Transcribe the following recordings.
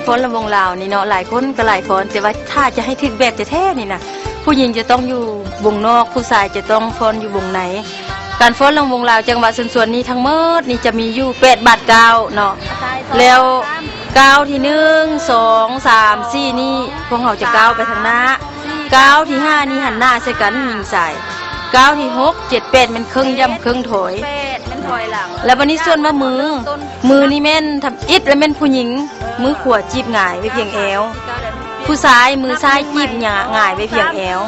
ฟ้อนลำวงลาวนี่เนาะหลายคนก็หลายฟ้อนแต่ว่าถ้าจะให้ถึกแบบแท้ๆนี่นะผู้หญิงจะต้องอยู่วงนอกผู้ชายจะต้องฟ้อนอยู่วงไหนการฟ้อนลำวงลาวจังหวัดส่วนนี้ทั้งหมดนี่จะมีอยู่8 บาทเก้าเนาะแล้วก้าวที่1 2 3 4นี่พวกเขาจะก้าวไปทางหน้าก้าวที่5นี่หันหน้าใส่กันยิงใส่ก้าวที่6 7 8มันครึ่งย่ำครึ่งถอยแล้ววันนี้ส่วนว่ามือนี่แม่นทำอิดแล้วแม่นผู้หญิงมือขวาจีบหงายไว้เพียงแอวผู้ชายมือซ้ายจีบหงายไว้เพียงแอว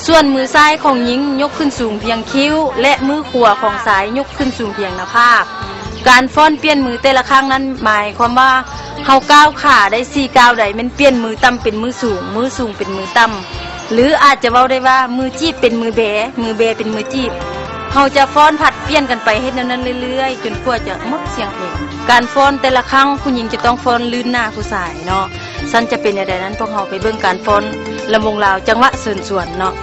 ส่วนมือซ้ายของหญิงยกขึ้นสูงเพียงคิ้วและมือขวาของซ้ายยกขึ้นสูงเพียงหน้าผากการฟ้อนเปลี่ยนมือแต่ละครั้งนั้นหมายความว่าเฮาก้าวขาได้4ก้าวใดมันเปลี่ยนมือต่ำเป็นมือสูงเป็นมือต่ำหรืออาจจะเว้าได้ว่ามือจีบเป็นมือแบเป็นมือจีบเฮาจะฟ้อนผัดเปลี่ยนกันไปเฮ็ดนั้นเรื่อยๆจนกว่าจะหมดเสียงเพลงการฟ้อนแต่ละครั้งผู้หญิงจะต้องฟ้อนลื่นหน้าผู้ชายเนาะซั่นจะเป็นอย่างใดนั้นพวกเฮาไปเบิ่งการฟ้อนลำวงลาวจังหวะเสิร์นสวนเนาะ